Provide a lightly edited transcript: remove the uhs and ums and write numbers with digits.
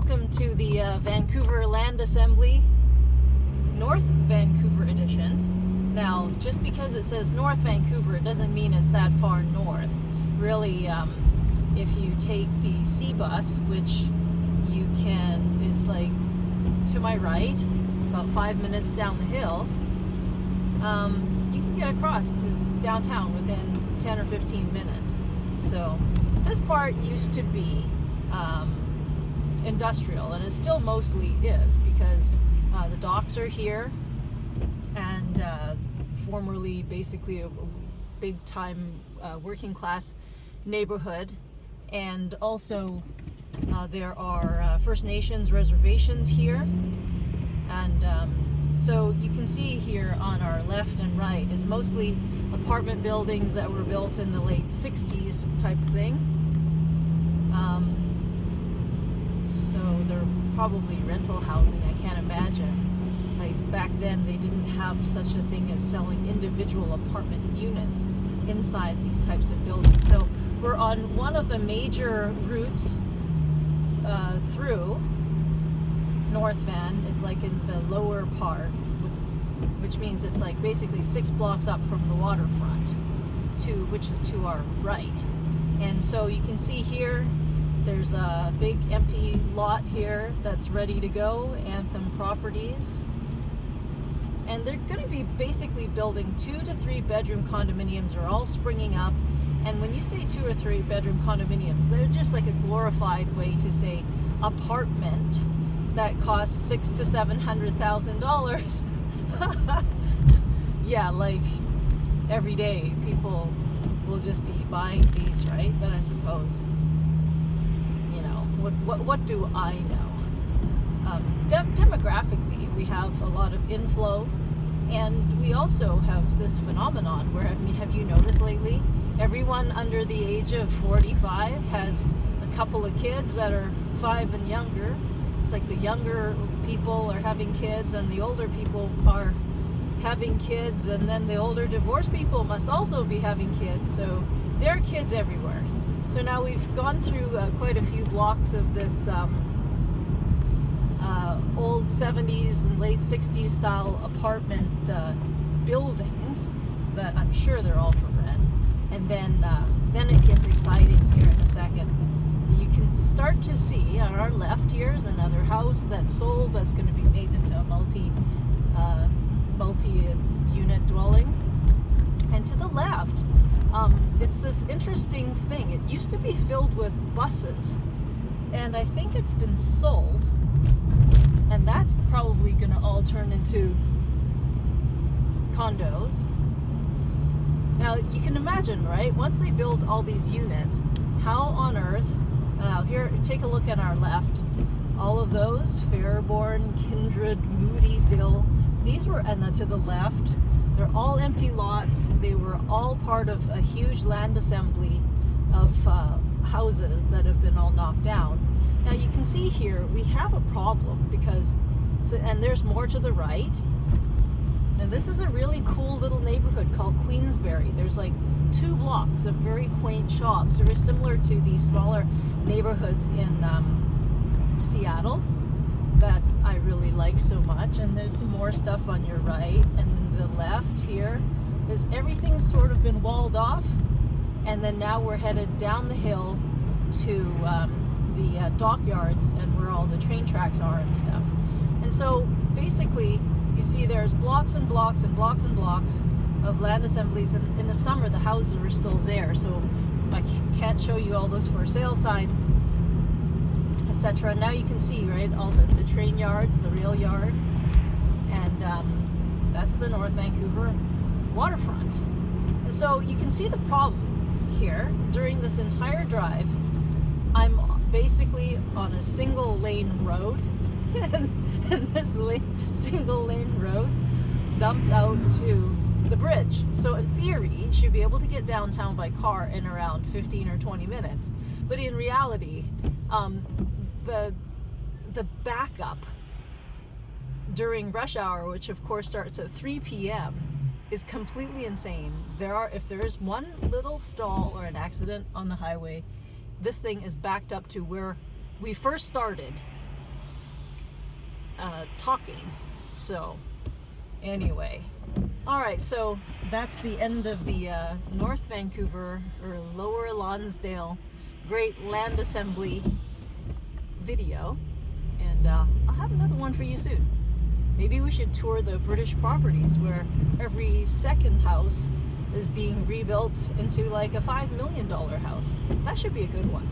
welcome to the Vancouver Land Assembly North Vancouver edition. Now, just because it says North Vancouver, it doesn't mean it's that far north. Really, if you take the C bus, which you can, is like to my right, about 5 minutes down the hill, you can get across to downtown within 10 or 15 minutes. So this part used to be industrial, and it still mostly is, because the docks are here, and formerly basically a big time working class neighborhood, and also there are First Nations reservations here, and so you can see here on our left and right is mostly apartment buildings that were built in the late 60s type thing. So they're probably rental housing, I can't imagine. Like back then they didn't have such a thing as selling individual apartment units inside these types of buildings. So we're on one of the major routes through North Van. It's like in the lower part, which means it's like basically 6 blocks up from the waterfront, which is to our right. And so you can see here, there's a big empty lot here that's ready to go, Anthem Properties. And they're going to be basically building 2 to 3 bedroom condominiums are all springing up. And when you say 2 or 3 bedroom condominiums, they're just like a glorified way to say apartment that costs $600,000 to $700,000. Yeah, like every day people will just be buying these, right? But I suppose, you know, what do I know? Demographically, we have a lot of inflow, and we also have this phenomenon where, I mean, have you noticed lately? Everyone under the age of 45 has a couple of kids that are 5 and younger. It's like the younger people are having kids, and the older people are having kids, and then the older divorced people must also be having kids. So there are kids everywhere. So now we've gone through quite a few blocks of this old 70s and late 60s style apartment buildings that I'm sure they're all for rent. And then it gets exciting here in a second. You can start to see on our left here is another house that's sold, that's going to be made into a multi-unit dwelling. And to the left, it's this interesting thing. It used to be filled with buses, and I think it's been sold, and that's probably going to all turn into condos. Now you can imagine, right? Once they build all these units, how on earth? Here, take a look at our left. All of those, Fairborn, Kindred, Moodyville, these were, and to the left, they're all empty lots. They were all part of a huge land assembly of houses that have been all knocked down. Now you can see here, we have a problem because, and there's more to the right. And this is a really cool little neighborhood called Queensbury. There's like 2 blocks of very quaint shops, very similar to these smaller neighborhoods in Seattle that I really like so much. And there's some more stuff on your right, and then the left here is everything's sort of been walled off, and then now we're headed down the hill to the dockyards and where all the train tracks are and stuff. And so basically you see there's blocks and blocks and blocks and blocks of land assemblies, and in the summer the houses are still there, so I can't show you all those for sale signs, etc. Now you can see, right, all the train yards, the rail yard, and that's the North Vancouver waterfront. And so you can see the problem here. During this entire drive, I'm basically on a single lane road, and this single lane road dumps out to the bridge. So in theory, you should be able to get downtown by car in around 15 or 20 minutes. But in reality, the backup during rush hour, which of course starts at 3 p.m., is completely insane. If there is one little stall or an accident on the highway, this thing is backed up to where we first started talking. So anyway, all right, so that's the end of the North Vancouver or Lower Lonsdale Great Land Assembly video, and I'll have another one for you soon. Maybe we should tour the British properties where every second house is being rebuilt into like a $5 million house. That should be a good one.